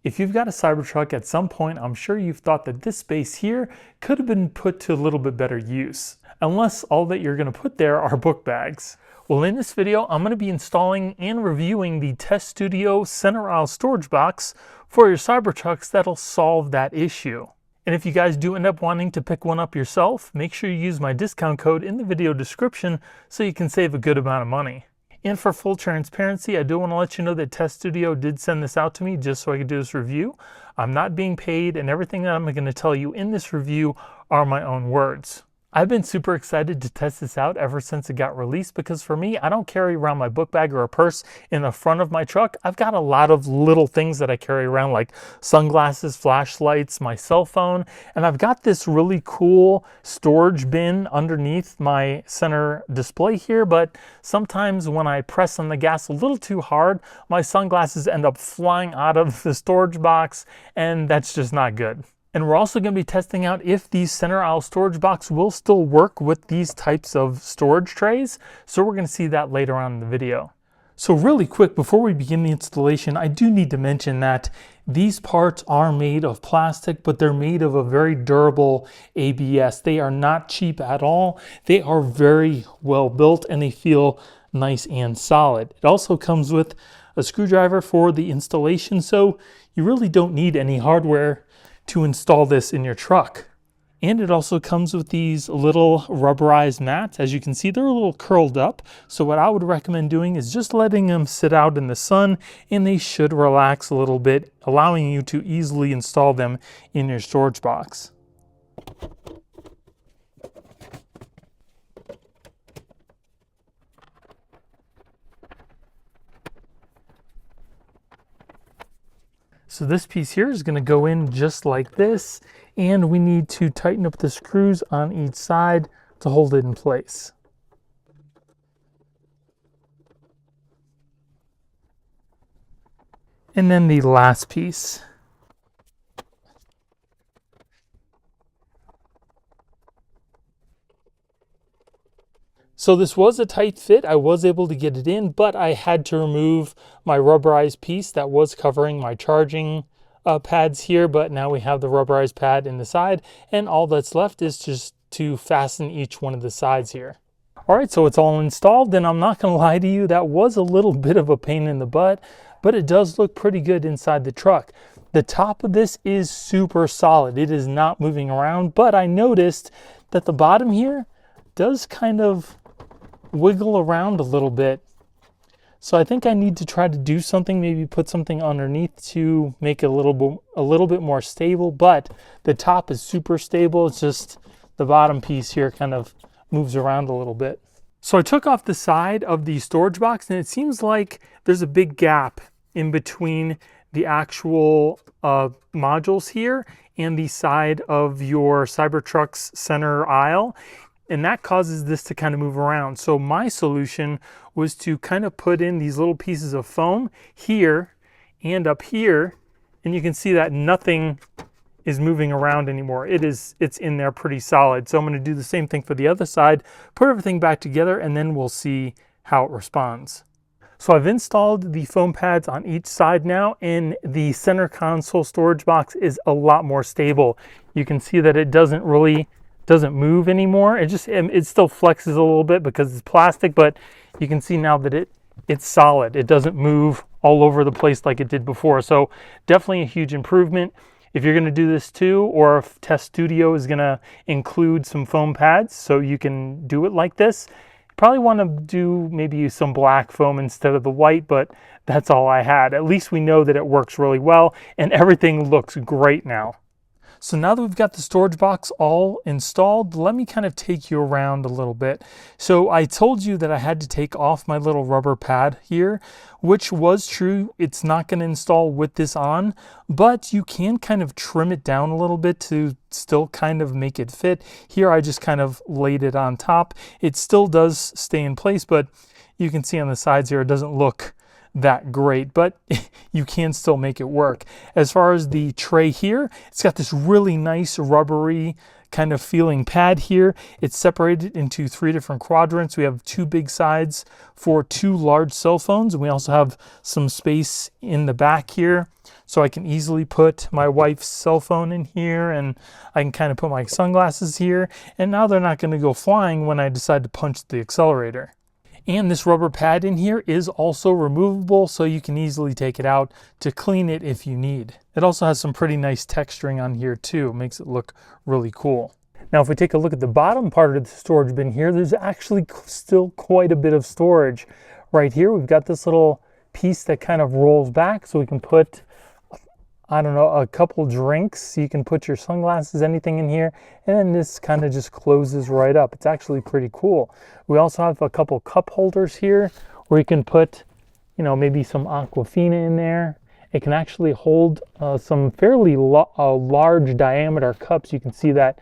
If you've got a Cybertruck, at some point, I'm sure you've thought that this space here could have been put to a little bit better use, unless all that you're going to put there are book bags. Well, in this video, I'm going to be installing and reviewing the TESSTUDIO center aisle storage box for your Cybertrucks that'll solve that issue. And if you guys do end up wanting to pick one up yourself, make sure you use my discount code in the video description so you can save a good amount of money. And for full transparency, I do want to let you know that TESSTUDIO did send this out to me just so I could do this review. I'm not being paid, and everything that I'm going to tell you in this review are my own words. I've been super excited to test this out ever since it got released because for me, I don't carry around my book bag or a purse in the front of my truck. I've got a lot of little things that I carry around like sunglasses, flashlights, my cell phone, and I've got this really cool storage bin underneath my center display here, but sometimes when I press on the gas a little too hard, my sunglasses end up flying out of the storage box, and that's just not good. And we're also going to be testing out if these center aisle storage box will still work with these types of storage trays. So we're going to see that later on in the video. So really quick, before we begin the installation, I do need to mention that these parts are made of plastic, but they're made of a very durable ABS. They are not cheap at all. They are very well built and they feel nice and solid. It also comes with a screwdriver for the installation, so you really don't need any hardware to install this in your truck. And it also comes with these little rubberized mats. As you can see, they're a little curled up. So what I would recommend doing is just letting them sit out in the sun, and they should relax a little bit, allowing you to easily install them in your storage box. So this piece here is going to go in just like this, and we need to tighten up the screws on each side to hold it in place. And then the last piece. So this was a tight fit. I was able to get it in, but I had to remove my rubberized piece that was covering my charging pads here, but now we have the rubberized pad in the side, and all that's left is just to fasten each one of the sides here. All right, so it's all installed, and I'm not gonna lie to you, that was a little bit of a pain in the butt, but it does look pretty good inside the truck. The top of this is super solid. It is not moving around, but I noticed that the bottom here does kind of wiggle around a little bit. So I think I need to try to do something, maybe put something underneath to make it a little bit more stable, but the top is super stable. It's just the bottom piece here kind of moves around a little bit. So I took off the side of the storage box, and it seems like there's a big gap in between the actual modules here and the side of your Cybertruck's center aisle. And that causes this to kind of move around. So my solution was to kind of put in these little pieces of foam here and up here. And you can see that nothing is moving around anymore. It's in there pretty solid. So I'm going to do the same thing for the other side, put everything back together, and then we'll see how it responds. So I've installed the foam pads on each side now, and the center console storage box is a lot more stable. You can see that it doesn't move anymore. It still flexes a little bit because it's plastic, but you can see now that it's solid. It doesn't move all over the place like it did before. So definitely a huge improvement. If you're going to do this too, or if TESSTUDIO is going to include some foam pads so you can do it like this, you probably want to do maybe some black foam instead of the white, but that's all I had. At least we know that it works really well, and everything looks great now. So now that we've got the storage box all installed, let me kind of take you around a little bit. So I told you that I had to take off my little rubber pad here, which was true. It's not going to install with this on, but you can kind of trim it down a little bit to still kind of make it fit. Here I just kind of laid it on top. It still does stay in place, but you can see on the sides here, it doesn't look that great, but you can still make it work. As far as the tray here, it's got this really nice rubbery kind of feeling pad here. It's separated into 3 different quadrants. We have 2 big sides for 2 large cell phones, and we also have some space in the back here, so I can easily put my wife's cell phone in here, and I can kind of put my sunglasses here, and now they're not going to go flying when I decide to punch the accelerator. And this rubber pad in here is also removable, so you can easily take it out to clean it if you need. It also has some pretty nice texturing on here too. It makes it look really cool. Now, if we take a look at the bottom part of the storage bin here, there's actually still quite a bit of storage. Right here, we've got this little piece that kind of rolls back, so we can put, I don't know, a couple drinks. You can put your sunglasses, anything in here, and then this kind of just closes right up. It's actually pretty cool. We also have a couple cup holders here where you can put, you know, maybe some Aquafina in there. It can actually hold some fairly large diameter cups. You can see that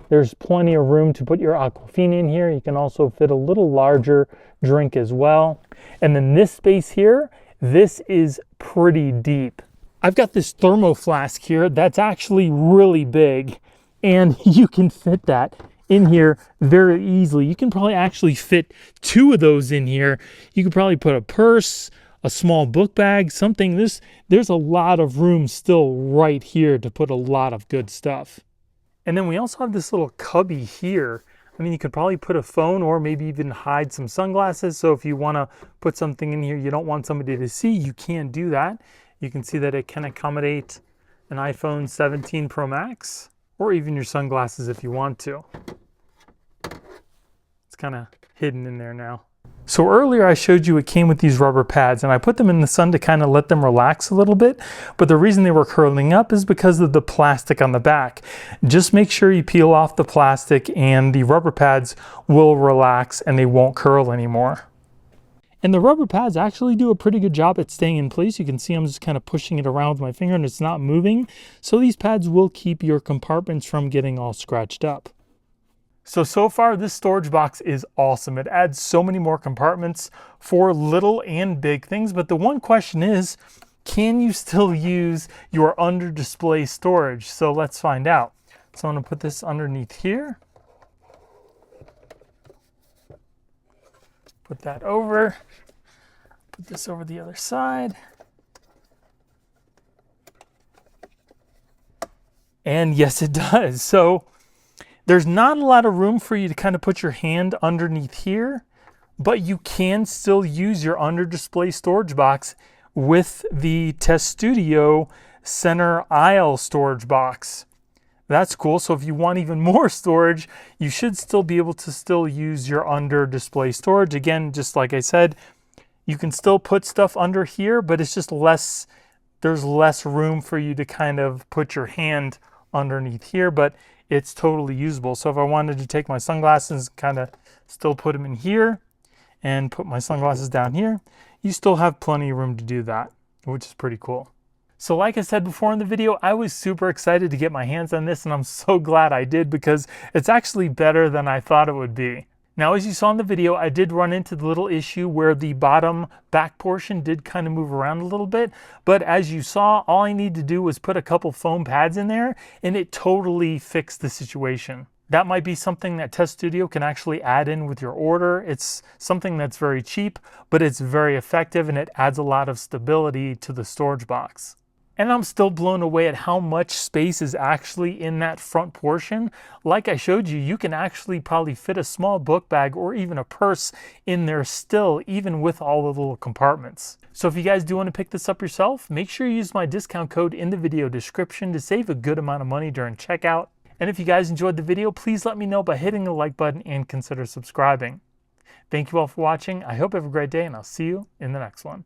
there's plenty of room to put your Aquafina in here. You can also fit a little larger drink as well. And then this space here, this is pretty deep. I've got this thermo flask here that's actually really big, and you can fit that in here very easily. You can probably actually fit 2 of those in here. You could probably put a purse, a small book bag, something. There's a lot of room still right here to put a lot of good stuff. And then we also have this little cubby here. I mean, you could probably put a phone or maybe even hide some sunglasses. So if you want to put something in here you don't want somebody to see, you can do that. You can see that it can accommodate an iPhone 17 Pro Max or even your sunglasses if you want to. It's kind of hidden in there now. So earlier I showed you it came with these rubber pads, and I put them in the sun to kind of let them relax a little bit. But the reason they were curling up is because of the plastic on the back. Just make sure you peel off the plastic and the rubber pads will relax and they won't curl anymore. And the rubber pads actually do a pretty good job at staying in place. You can see I'm just kind of pushing it around with my finger and it's not moving. So these pads will keep your compartments from getting all scratched up. So far this storage box is awesome. It adds so many more compartments for little and big things. But the one question is, can you still use your under display storage? So let's find out. So I'm going to put this underneath here. Put that over. Put this over the other side. And yes, it does. So there's not a lot of room for you to kind of put your hand underneath here, but you can still use your under display storage box with the TESSTUDIO center aisle storage box. That's cool. So if you want even more storage, you should still be able to still use your under display storage. Again, just like I said, you can still put stuff under here, but it's just less, there's less room for you to kind of put your hand underneath here, but it's totally usable. So if I wanted to take my sunglasses, kind of still put them in here and put my sunglasses down here, you still have plenty of room to do that, which is pretty cool. So like I said before in the video, I was super excited to get my hands on this, and I'm so glad I did because it's actually better than I thought it would be. Now, as you saw in the video, I did run into the little issue where the bottom back portion did kind of move around a little bit. But as you saw, all I need to do was put a couple foam pads in there and it totally fixed the situation. That might be something that TESSTUDIO can actually add in with your order. It's something that's very cheap, but it's very effective and it adds a lot of stability to the storage box. And I'm still blown away at how much space is actually in that front portion. Like I showed you, you can actually probably fit a small book bag or even a purse in there still, even with all the little compartments. So if you guys do want to pick this up yourself, make sure you use my discount code in the video description to save a good amount of money during checkout. And if you guys enjoyed the video, please let me know by hitting the like button and consider subscribing. Thank you all for watching. I hope you have a great day, and I'll see you in the next one.